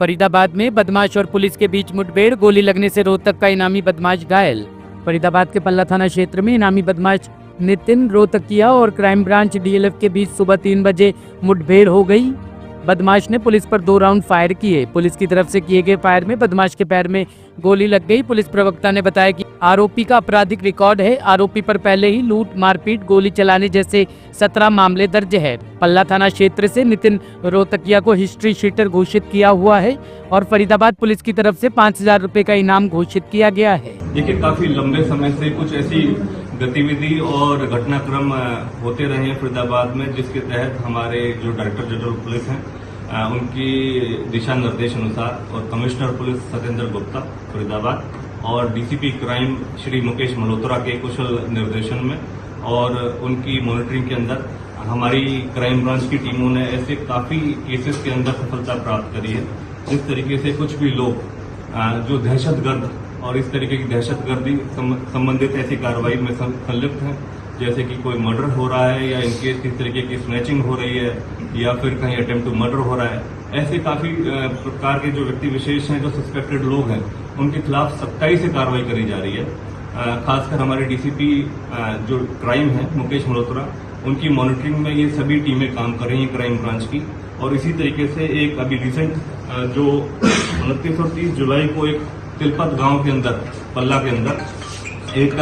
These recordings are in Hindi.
फरीदाबाद में बदमाश और पुलिस के बीच मुठभेड़, गोली लगने से रोहतक का इनामी बदमाश घायल। फरीदाबाद के पल्ला थाना क्षेत्र में इनामी बदमाश नितिन रोहतकिया और क्राइम ब्रांच डीएलएफ के बीच सुबह 3 बजे मुठभेड़ हो गई। बदमाश ने पुलिस पर 2 राउंड फायर किए। पुलिस की तरफ से किए गए फायर में बदमाश के पैर में गोली लग गई। पुलिस प्रवक्ता ने बताया कि आरोपी का आपराधिक रिकॉर्ड है। आरोपी पर पहले ही लूट, मारपीट, गोली चलाने जैसे 17 मामले दर्ज है। पल्ला थाना क्षेत्र से नितिन रोहतकिया को हिस्ट्री शीटर घोषित किया हुआ है और फरीदाबाद पुलिस की तरफ से 5000 रुपए का इनाम घोषित किया गया है। देखिए, काफी लंबे समय से कुछ ऐसी गतिविधि और घटनाक्रम होते रहे हैं फरीदाबाद में, जिसके तहत हमारे जो डायरेक्टर जनरल पुलिस हैं उनकी दिशा निर्देश अनुसार और कमिश्नर पुलिस सत्येंद्र गुप्ता फरीदाबाद और डीसीपी क्राइम श्री मुकेश मल्होत्रा के कुशल निर्देशन में और उनकी मॉनिटरिंग के अंदर हमारी क्राइम ब्रांच की टीमों ने ऐसे काफी केसेस के अंदर सफलता प्राप्त करी है। जिस तरीके से कुछ भी लोग जो दहशतगर्द और इस तरीके की दहशतगर्दी संबंधित ऐसी कार्रवाई में संलिप्त हैं, जैसे कि कोई मर्डर हो रहा है या इनकेस किस तरीके की स्नैचिंग हो रही है या फिर कहीं अटेम्प्ट टू मर्डर हो रहा है, ऐसे काफी प्रकार के जो व्यक्ति विशेष हैं, जो सस्पेक्टेड लोग हैं, उनके खिलाफ सख्ताई से कार्रवाई करी जा रही है। खासकर हमारे डीसीपी जो क्राइम है मुकेश मल्होत्रा, उनकी मॉनिटरिंग में ये सभी टीमें काम कर रही हैं क्राइम ब्रांच की। और इसी तरीके से एक अभी रिसेंट जो 29 और 30 जुलाई को एक तिलपत गांव के अंदर, पल्ला के अंदर एक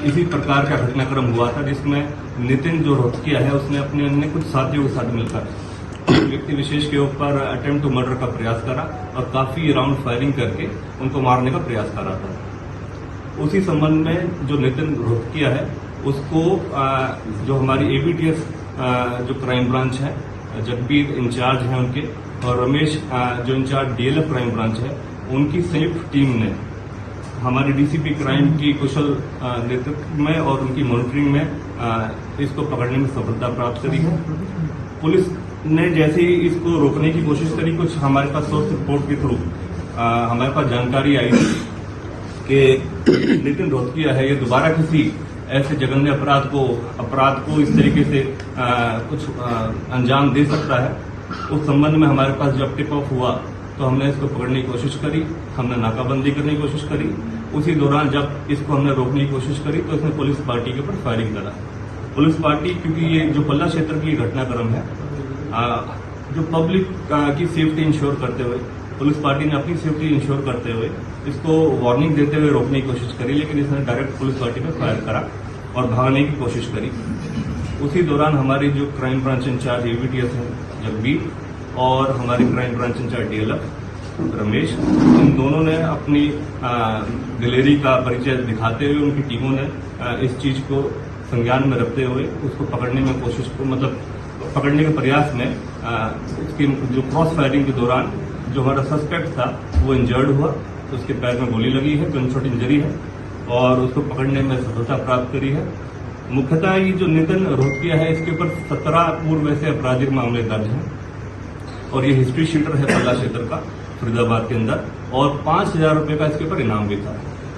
इसी प्रकार का घटनाक्रम हुआ था, जिसमें नितिन जो रोहतकिया है उसने अपने अन्य कुछ साथियों के साथ मिलकर व्यक्ति विशेष के ऊपर अटेम्प्ट टू मर्डर का प्रयास करा और काफी राउंड फायरिंग करके उनको मारने का प्रयास करा था। उसी संबंध में जो नितिन रोहतकिया है उसको जो हमारी एबीटीएस जो क्राइम ब्रांच है, जगबीर इंचार्ज है उनके, और रमेश जो इंचार्ज डीएलएफ क्राइम ब्रांच है, उनकी संयुक्त टीम ने हमारी डीसीपी क्राइम की कुशल नेतृत्व में और उनकी मॉनिटरिंग में इसको पकड़ने में सफलता प्राप्त करी है। पुलिस ने जैसे ही इसको रोकने की कोशिश करी, कुछ हमारे पास सोर्स रिपोर्ट के थ्रू हमारे पास जानकारी आई थी कि नितिन रोहतकिया है, ये दोबारा किसी ऐसे जघन्य अपराध को इस तरीके से कुछ अंजाम दे सकता है। उस संबंध में हमारे पास जब टिप ऑफ हुआ तो हमने इसको पकड़ने की कोशिश करी, हमने नाकाबंदी करने की कोशिश करी। उसी दौरान जब इसको हमने रोकने की कोशिश करी तो इसने पुलिस पार्टी के ऊपर फायरिंग करा। पुलिस पार्टी, क्योंकि ये जो पल्ला क्षेत्र की घटनाक्रम है, जो पब्लिक की सेफ्टी इंश्योर करते हुए पुलिस पार्टी ने अपनी सेफ्टी इंश्योर करते हुए इसको वार्निंग देते हुए रोकने की कोशिश करी, लेकिन इसने डायरेक्ट पुलिस पार्टी पर फायर करा और भागने की कोशिश करी। उसी दौरान हमारी जो क्राइम ब्रांच इंचार्ज एबीटीएस है जगबीर और हमारे crime branch incharge DLF Ramesh, इन दोनों ने अपनी दिलेरी का परिचय दिखाते हुए उनकी टीमों ने इस चीज को संज्ञान में रखते हुए उसको पकड़ने में पकड़ने के प्रयास में उसकी जो क्रॉस फायरिंग के दौरान जो हमारा सस्पेक्ट था वो इंजर्ड हुआ, तो उसके पैर में गोली लगी है, गनशॉट इंजरी है और उसको पकड़ने में सफलता प्राप्त करी है। मुख्यतः ये जो नितिन रोहतकिया है, इसके ऊपर 17 पूर्व ऐसे आपराधिक मामले दर्ज हैं और ये हिस्ट्री शीटर है पल्ला क्षेत्र का फरीदाबाद के अंदर, और 5000 रुपए का इसके ऊपर इनाम भी था।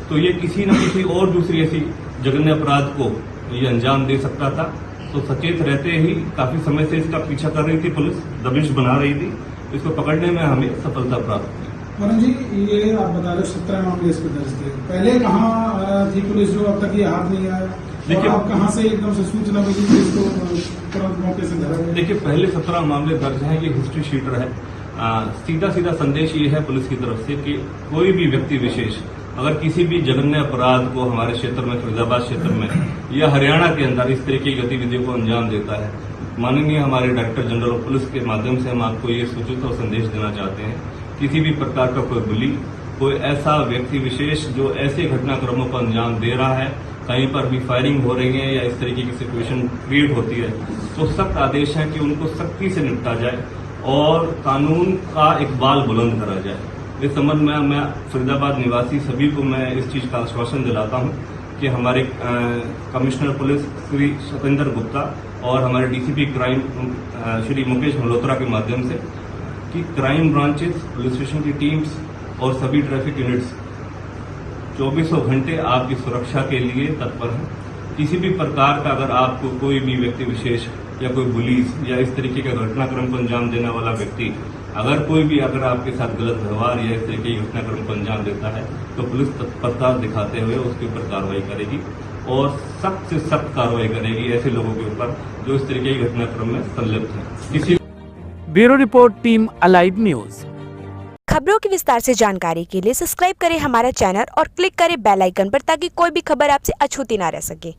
तो ये किसी न किसी और दूसरी ऐसी जघन्य अपराध को ये अंजाम दे सकता था। तो सचेत रहते ही काफी समय से इसका पीछा कर रही थी पुलिस, दबिश बना रही थी, इसको पकड़ने में हमें सफलता प्राप्त हुई। वरुण जी, ये आप बता रहे 17 मामले इस पर दर्ज थे, पहले कहाँ थी पुलिस जो अब तक ये हाथ नहीं आया? देखिए, आप कहाँ से एकदम से सूचना मिली कि इसको तुरंत मौके से धरा गया? देखिए, पहले 17 मामले दर्ज हैं, ये हिस्ट्री शीटर है। सीधा संदेश ये है पुलिस की तरफ से कि कोई भी व्यक्ति विशेष अगर किसी भी जघन्य अपराध को हमारे क्षेत्र में, फरीदाबाद क्षेत्र में या हरियाणा के अंदर इस तरह की गतिविधियों को अंजाम देता है, माननीय हमारे डायरेक्टर जनरल ऑफ पुलिस के माध्यम से हम आपको ये सूचित और संदेश देना चाहते हैं, किसी भी प्रकार का कोई बुली, कोई ऐसा व्यक्ति विशेष जो ऐसे घटनाक्रमों को अंजाम दे रहा है, कहीं पर भी फायरिंग हो रही है या इस तरीके की सिचुएशन क्रिएट होती है, तो सख्त आदेश है कि उनको सख्ती से निपटा जाए और कानून का इकबाल बुलंद करा जाए। इस संबंध में मैं फरीदाबाद निवासी सभी को मैं इस चीज का आश्वासन दिलाता हूं कि हमारे कमिश्नर पुलिस श्री सत्येंद्र गुप्ता और हमारे डीसीपी क्राइम श्री मुकेश मल्होत्रा के माध्यम से कि क्राइम ब्रांचेस, पुलिस स्टेशन की टीम्स और सभी ट्रैफिक यूनिट्स 24 घंटे आपकी सुरक्षा के लिए तत्पर हैं। किसी भी प्रकार का अगर आपको कोई भी व्यक्ति विशेष या कोई पुलिस या इस तरीके का घटनाक्रम को अंजाम देने वाला व्यक्ति अगर कोई भी अगर आपके साथ गलत व्यवहार या इस तरह के घटनाक्रम को अंजाम देता है तो पुलिस तत्परता दिखाते हुए उसके ऊपर कार्रवाई करेगी और सख्त से सख्त कार्रवाई करेगी ऐसे लोगों के ऊपर जो इस तरीके के घटनाक्रम में संलिप्त हैं। किसी bureau report, team alive news. खबरों की विस्तार से जानकारी के लिए सब्सक्राइब करें हमारा चैनल और क्लिक करें बेल आइकन पर ताकि कोई भी खबर आपसे अछूती ना रह सके।